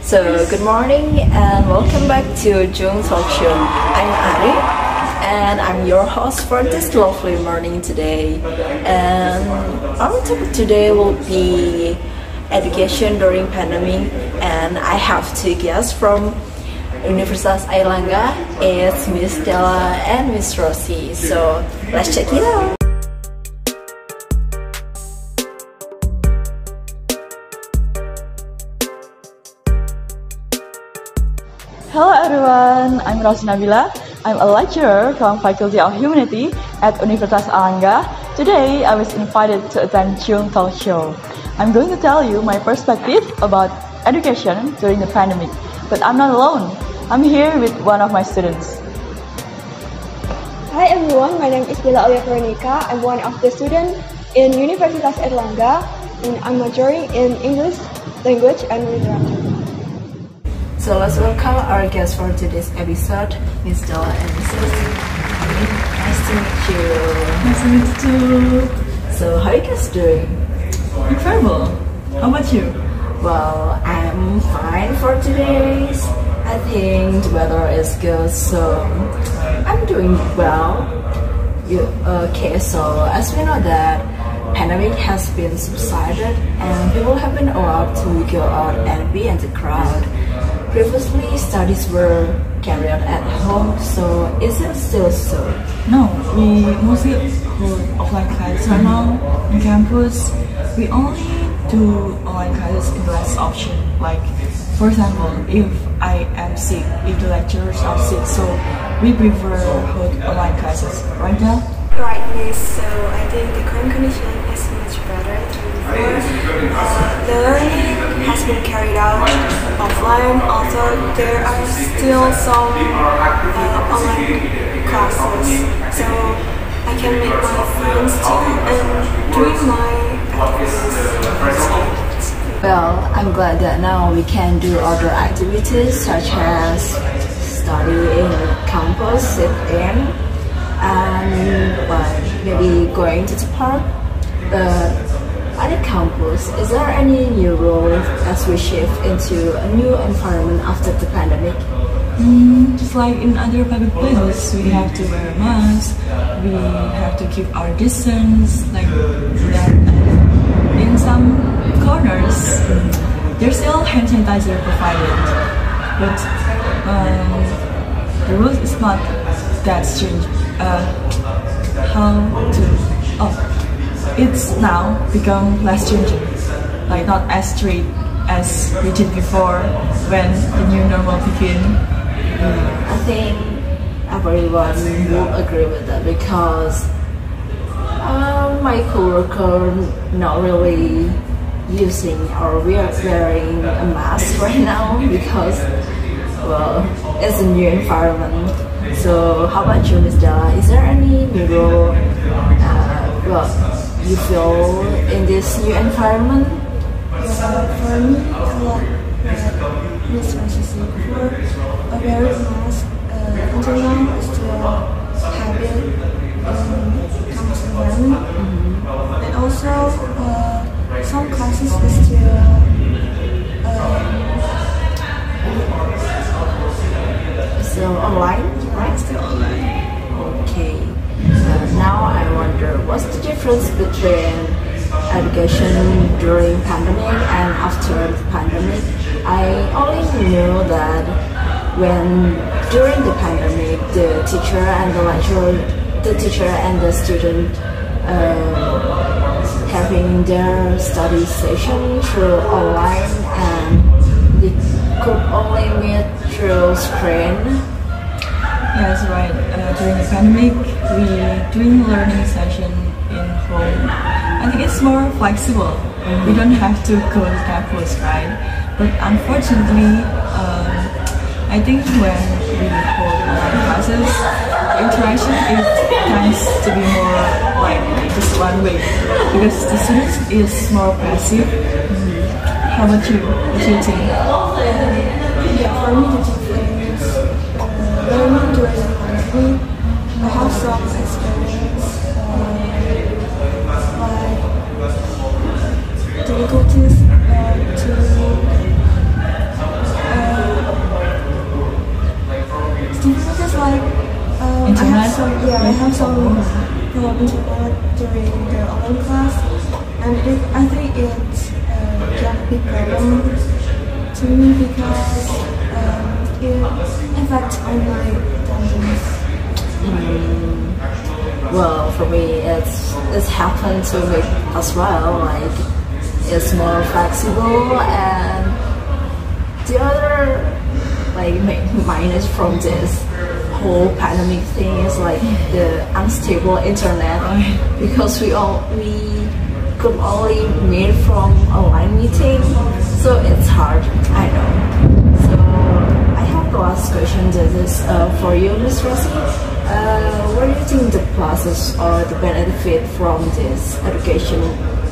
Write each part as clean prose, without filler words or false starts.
So, good morning and welcome back to Jung Talkshow. I'm Ari and I'm your host for this lovely morning today. And our topic today will be education during pandemic, and I have two guests from Universitas Airlangga. It's Miss Della and Miss Rossy. So, let's check it out. Hello everyone, I'm Nabila. I'm a lecturer from Faculty of Humanity at Universitas Airlangga. Today, I was invited to attend Jung Talkshow. I'm going to tell you my perspective about education during the pandemic. But I'm not alone. I'm here with one of my students. Hi everyone, my name is Della Feronica. I'm one of the students in Universitas Airlangga, and I'm majoring in English, language, and literature. So let's welcome our guests for today's episode, Miss Della and Miss Rossy. Nice to meet you. Nice to meet you too. So how are you guys doing? Incredible. How about you? Well, I'm fine for today. I think the weather is good, so I'm doing well. Okay, so as we know that pandemic has been subsided and people have been allowed to go out and be in the crowd. Previously, studies were carried out at home, so is it still so? No, we mostly hold offline classes right now on campus. We only do online classes in the last option. Like, for example, if I am sick, if the lecturers are sick, so we prefer hold online classes. Right now? Right, Miss. So I think the current condition is much better than before. The learning has been carried out offline, although there are still some online classes. So I can make my friends too and doing my activities. Well, I'm glad that now we can do other activities such as study in campus, sit in, and maybe going to the park. At the campus, is there any new rule as we shift into a new environment after the pandemic? Just like in other public places, we have to wear a mask, we have to keep our distance, like that. In some corners, there's still hand sanitizer provided, but the rule is not that strange. It's now become less stringent, like not as strict as we did before when the new normal began. I think everyone will agree with that because my coworker not really using or wearing a mask right now because, well, it's a new environment. So how about you, Miss Della? Is there any new rule you feel in this new environment? For me, like Miss Rossy said before, wearing a mask until now is still a habit in campus environment. And also, some classes is still online, right? Still online. Okay. Now I wonder, what's the difference between education during pandemic and after the pandemic? I only knew that when during the pandemic, the teacher and the lecturer, the teacher and the student having their study session through online, and they could only meet through screen. Yes, right. During the pandemic, we doing learning session in home. I think it's more flexible. We don't have to go to campus, right? But unfortunately, I think when we hold online classes, the interaction tends to be more like just one way because the students is more passive. How about you? What do you think? Yeah, for me, the difference learning during the pandemic, I have some experience like difficulties to I have some problems with that during the online class, and I think it's a big problem to me because it affects only attendance. Well, for me, it's happened to me as well. Like, it's more flexible, and the other like minus from this whole pandemic thing is like the unstable internet, because we could only meet from online meeting, so it's hard. I know. So I have the last question. This is for you, Miss Rossy. What do you think the pluses or the benefit from this education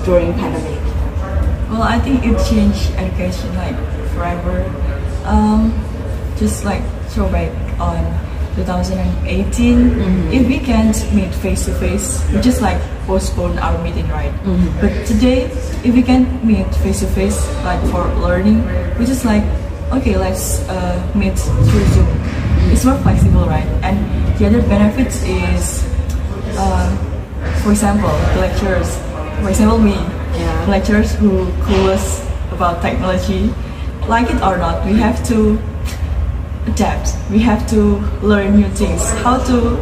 during pandemic? Well, I think it changed education like forever. Just like throwback on 2018, if we can't meet face to face, we just like postpone our meeting, right? But today, if we can't meet face to face, like for learning, we just like, okay, let's meet through Zoom. It's more flexible, right? And the other benefits is, for example, the lecturers. For example, me, lecturers who clueless about technology, like it or not, we have to adapt. We have to learn new things, how to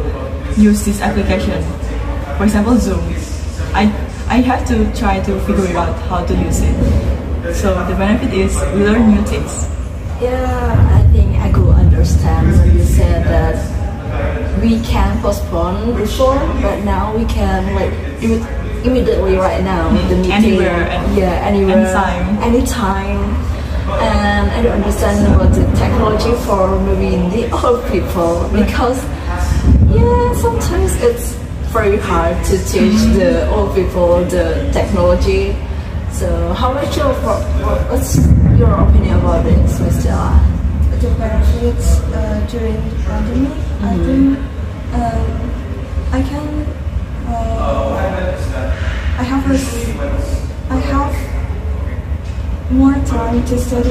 use this application. For example, Zoom. I have to try to figure out how to use it. So the benefit is we learn new things. Yeah, I think I could understand when you said that we can postpone before, but now we can like immediately right now the meeting. Anywhere. Anywhere. Anytime. And I don't understand about the technology for maybe the old people, because sometimes it's very hard to teach the old people the technology. So how much what's your opinion about this, Miss Della? The benefits during the pandemic, I think I can I have more time to study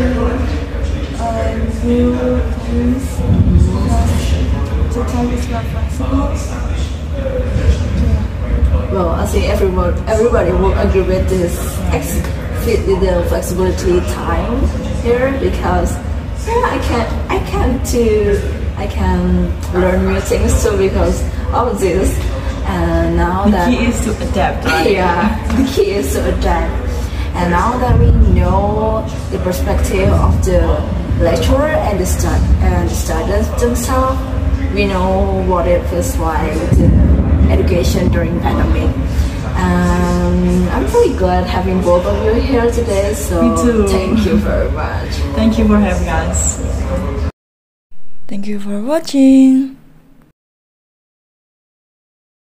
new things because the time is more flexible. Well, I think everybody will agree with this the flexibility time here, because I can learn new things too because of this. And now the key is to adapt, right? Yeah, the key is to adapt. And now that we know the perspective of the lecturer and the students themselves, we know what it feels like, the education during pandemic. And I'm really glad having both of you here today. So me too. Thank you very much. Thank you for having us. Thank you for watching.